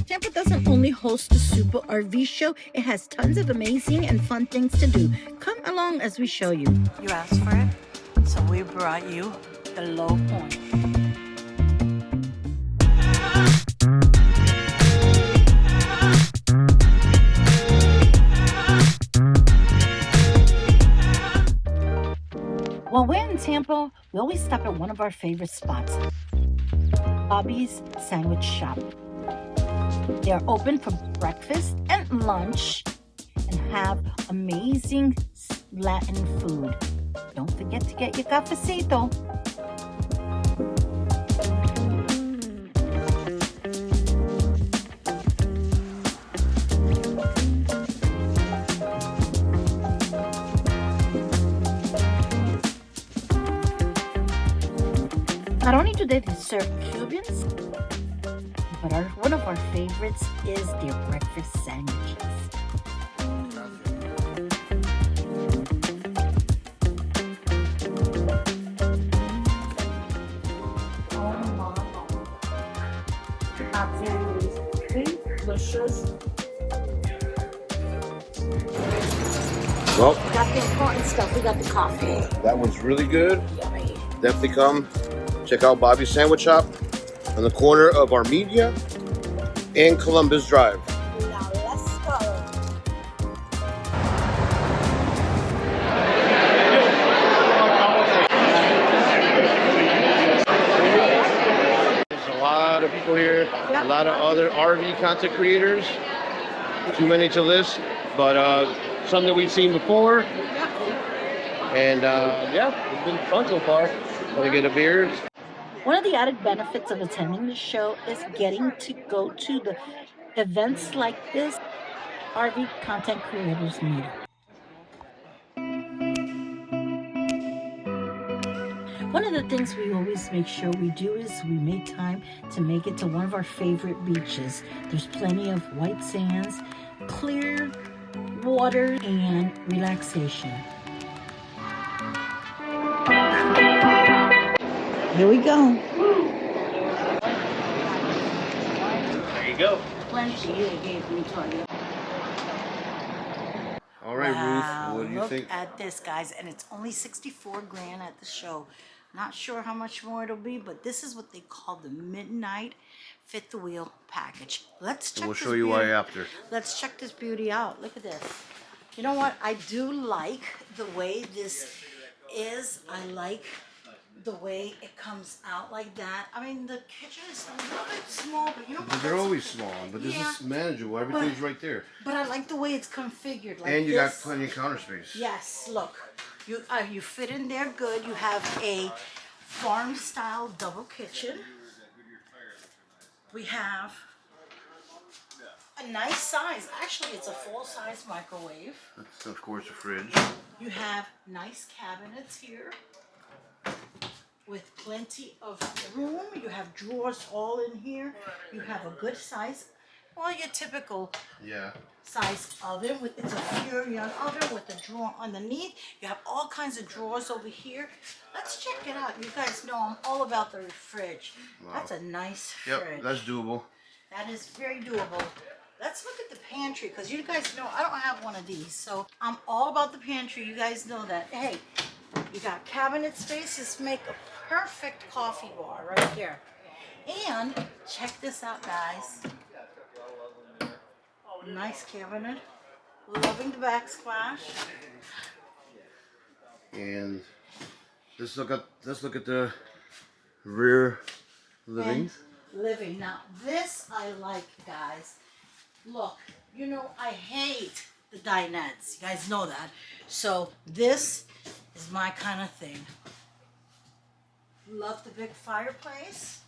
Tampa doesn't only host the Super RV show, it has tons of amazing and fun things to do. Come along as we show you. You asked for it, so we brought you the low point. While we're in Tampa, we always stop at one of our favorite spots, Bobby's Sandwich Shop. They are open for breakfast and lunch and have amazing Latin food. Don't forget to get your cafecito. Not only do they serve Cubans, but one of our favorites is their breakfast sandwiches. Oh mama. Absolutely delicious. Well, We got the important stuff. We got the coffee. that one's really good. Yummy. Definitely come check out Bobby's Sandwich Shop on the corner of Armenia and Columbus Drive. Now let's go. There's a lot of people here, a lot of other RV content creators. Too many to list, but some that we've seen before. And yeah, it's been fun so far. Want to get a beer? One of the added benefits of attending the show is getting to go to the events like this RV content creators meeting. One of the things we always make sure we do is we make time to make it to one of our favorite beaches. There's plenty of white sands, clear water, and relaxation. Here we go. There you go. Plenty you gave me, Tonya. All right, Wow, Ruth, what do you look think? at this, guys, and it's only 64 grand at the show. Not sure how much more it'll be, but this is what they call the midnight fit the wheel package. Let's check. We'll this show you why beauty- after. Let's check this beauty out. Look at this. You know what? I do like the way this is. I like the way it comes out like that. I mean, the kitchen is a little bit small, but you know what? But they're That's- always small, but this Yeah. is manageable. Everything's right there. But I like the way it's configured. Like And you this. got plenty of counter space. Yes, look, you fit in there good. You have a farm style double kitchen. We have a nice size. Actually, it's a full size microwave. That's, of course, a fridge. You have nice cabinets here with plenty of room. You have drawers all in here. You have a good size, well, your typical Yeah. size oven with it's a Furion oven with a drawer underneath. You have all kinds of drawers over here. Let's check it out. You guys know I'm all about the fridge. Wow. That's a nice Yep, fridge. that's doable. That is very doable. Let's look at the pantry because you guys know I don't have one of these. So I'm all about the pantry. You guys know that. Hey, you got cabinet spaces. Make a perfect coffee bar right here. And check this out, guys. Nice cabinet. Loving the backsplash. And let's look at the rear living. And living. Now this I like, guys. Look, you know I hate the dinettes. You guys know that. So this is my kind of thing. Love the big fireplace.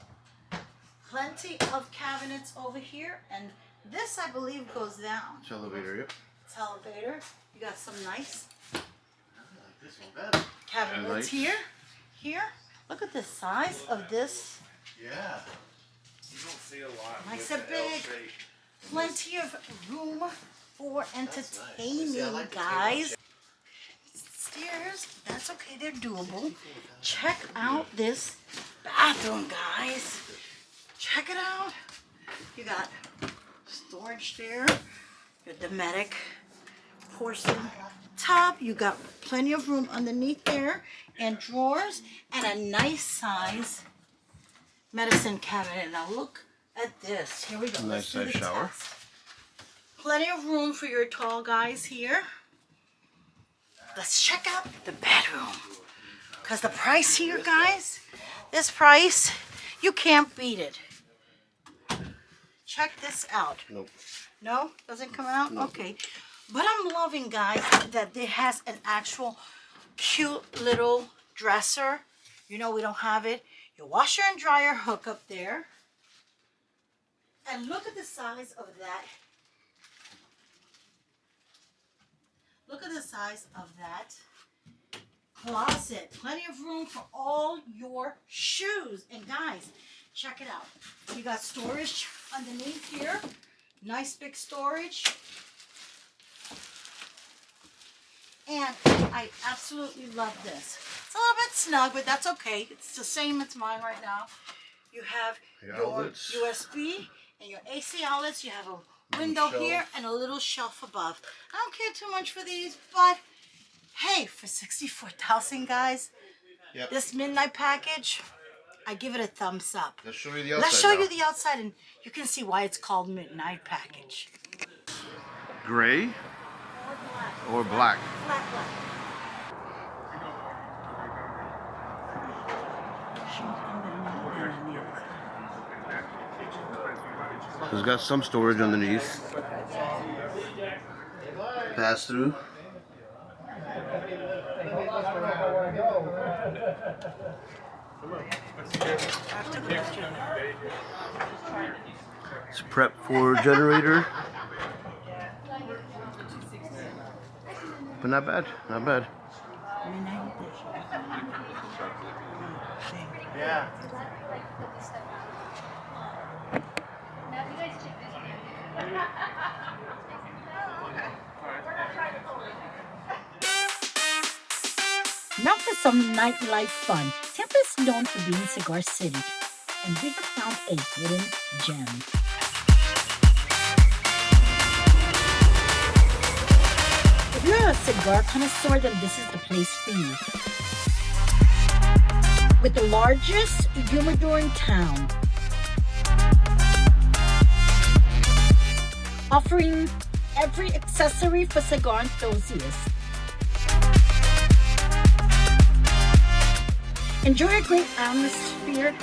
Plenty of cabinets over here, and this I believe goes down. It's elevator, yep. It's elevator. You got some nice This is better. cabinets nice. here. Look at the size of this. Yeah. You don't see a lot. Nice and big. Plenty of room for entertaining, guys. Stairs, that's okay, they're doable. Check out this bathroom, guys. Check it out. You got storage there. Your Dometic porcelain top. You got plenty of room underneath there and drawers and a nice size medicine cabinet. Now look at this. Here we go. Nice size shower. Test. Plenty of room for your tall guys here. Let's check out the bedroom. Because the price here, guys, this price, you can't beat it. Check this out. Nope. No? Doesn't come out? Nope. Okay. But I'm loving, guys, that it has an actual cute little dresser. You know we don't have it. Your washer and dryer hook up there. And look at the size of that. Look at the size of that closet. Plenty of room for all your shoes. And guys, check it out. You got storage underneath here. Nice big storage. And I absolutely love this. It's a little bit snug, but that's okay. It's the same as mine right now. You have your USB and your AC outlets. You have a window here and a little shelf above. I don't care too much for these, but hey, for $64,000, guys, this midnight package, I give it a thumbs up. Let's show you the outside. Let's show you the outside, and you can see why it's called midnight package. Gray or black? Black. It's got some storage underneath. Pass through. It's prep for generator. But not bad, not bad. Yeah. Now for some nightlife fun. Tampa is known for being Cigar City, and we have found a hidden gem. If you're a cigar connoisseur, then this is the place for you. With the largest humidor in town, offering every accessory for cigar enthusiasts. Enjoy a great atmosphere.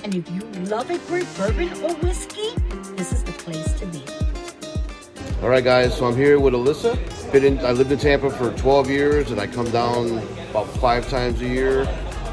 And if you love a great bourbon or whiskey, this is the place to be. All right, guys, so I'm here with Alyssa. I lived in Tampa for 12 years, and I come down about 5 times a year,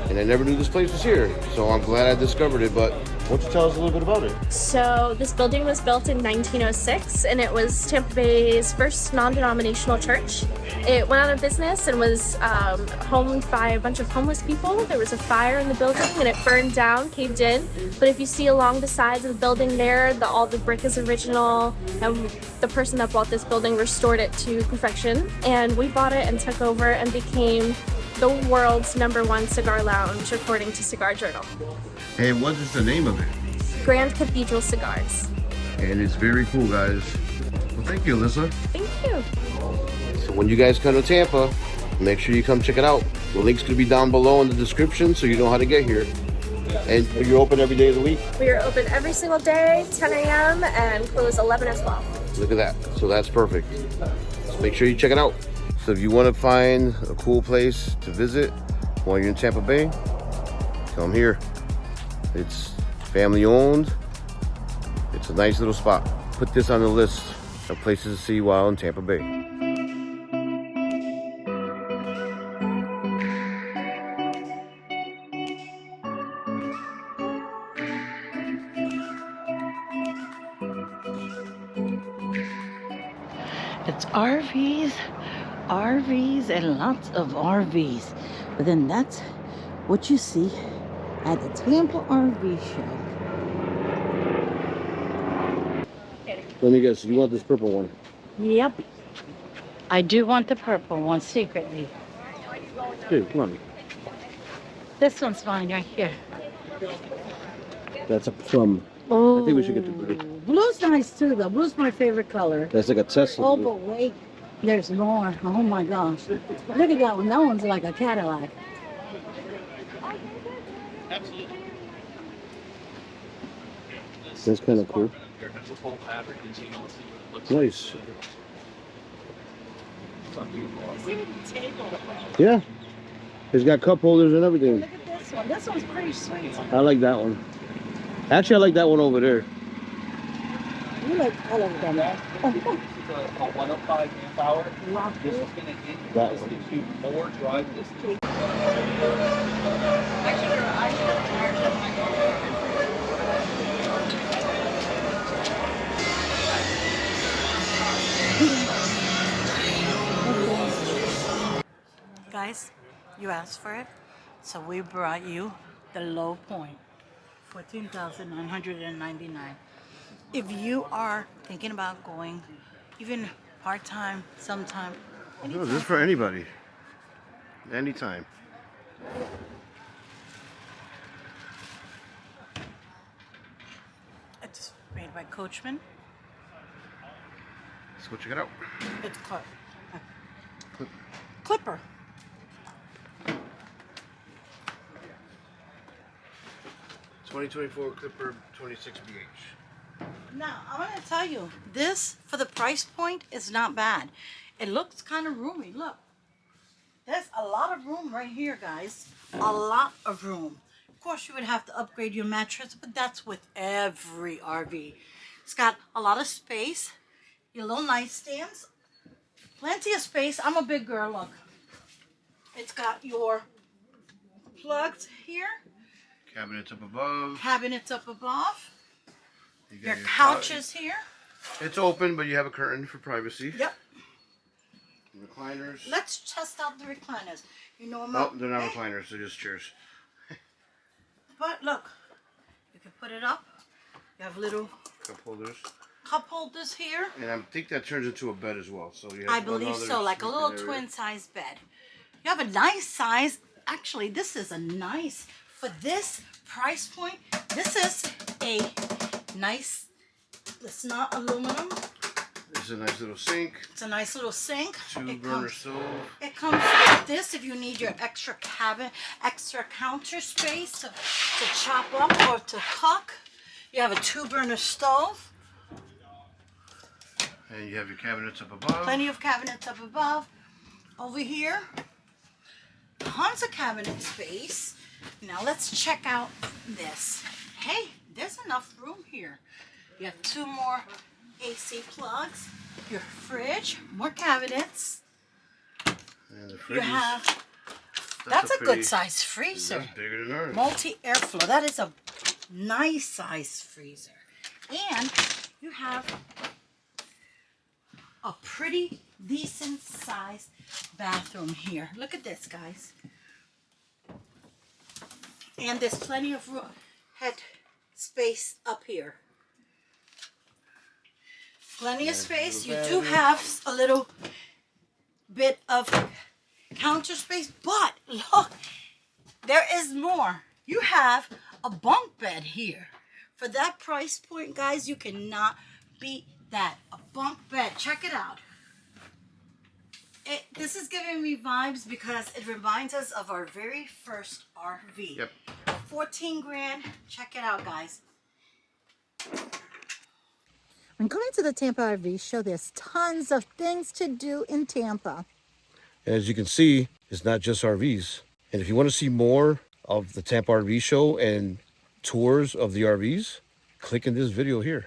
and I never knew this place was here. So I'm glad I discovered it, but why don't you tell us a little bit about it? So this building was built in 1906, and it was Tampa Bay's first non-denominational church. It went out of business and was homed by a bunch of homeless people. There was a fire in the building and it burned down, caved in. But if you see along the sides of the building there, all the brick is original, and the person that bought this building restored it to perfection. And we bought it and took over and became the world's #1 cigar lounge, according to Cigar Journal. Hey, what is the name of it? Grand Cathedral Cigars. And it's very cool, guys. Well, thank you, Alyssa. Thank you. So when you guys come to Tampa, make sure you come check it out. The link's gonna be down below in the description so you know how to get here. And you're open every day of the week? We are open every single day, 10 a.m. and close 11 as well. Look at that. So that's perfect. So make sure you check it out. So if you want to find a cool place to visit while you're in Tampa Bay, come here. It's family owned. It's a nice little spot. Put this on the list of places to see while in Tampa Bay. It's RVs, RVs, and lots of RVs. But then that's what you see at the Tampa RV Show. Let me guess, you want this purple one? Yep. I do want the purple one secretly. Dude, come on. This one's fine right here. That's a plum. Oh, I think we should get the blue. Blue's nice too, though. Blue's my favorite color. That's like a Tesla. Oh, but wait, there's more. Oh my gosh. Look at that one. That one's like a Cadillac. Absolutely. That's kind of cool. Nice. Yeah. It's got cup holders and everything. Look at this one. This one's pretty sweet. I like that one. Actually, I like that one over there. You like all of them. A 105 amp hour. This is going to give you more drive distance. Guys, you asked for it, so we brought you the low point, $14,999. If you are thinking about going, even part-time, sometime, No, this is for anybody. Anytime. it's made by Coachman. Let's go check it out. It's called Clipper. $2024 Clipper 26 BH. Now, I'm going to tell you, this, for the price point, is not bad. It looks kind of roomy. Look. There's a lot of room right here, guys. A lot of room. Of course, you would have to upgrade your mattress, but that's with every RV. It's got a lot of space. Your little nightstands. Plenty of space. I'm a big girl, look. It's got your plugs here. Cabinets up above. Cabinets up above. You got Your couches here. It's open, but you have a curtain for privacy. Yep. Recliners. Let's test out the recliners. You know, Oh, they're not recliners. They're just chairs. but look, you can put it up. You have little Cup holders. cup holders here. And I think that turns into a bed as well. So you have I believe another so, like a little sleeping area. twin size bed. You have a nice size. Actually, this is a nice, for this price point, this is a nice, it's not aluminum. This is a nice little sink. It's a nice little sink. Two burner stove. It comes with this if you need your extra cabin, extra counter space to chop up or to cook. You have a 2-burner stove. And you have your cabinets up above. Plenty of cabinets up above. Over here, tons of cabinet space. Now let's check out this. Hey, there's enough room here. You have 2 more AC plugs, your fridge, more cabinets. And the fridge You have, is, that's a pretty- good size freezer. That's bigger than ours. Multi-airflow, that is a nice size freezer. And you have a pretty decent sized bathroom here. Look at this, guys. And there's plenty of room, head space up here. Plenty of space. You do have a little bit of counter space, but look, there is more. You have a bunk bed here. For that price point, guys, you cannot beat that. A bunk bed. Check it out. This is giving me vibes because it reminds us of our very first RV. Yep. 14 grand. Check it out, guys. When coming to the Tampa RV Show, there's tons of things to do in Tampa. As you can see, it's not just RVs. And if you want to see more of the Tampa RV Show and tours of the RVs, click in this video here.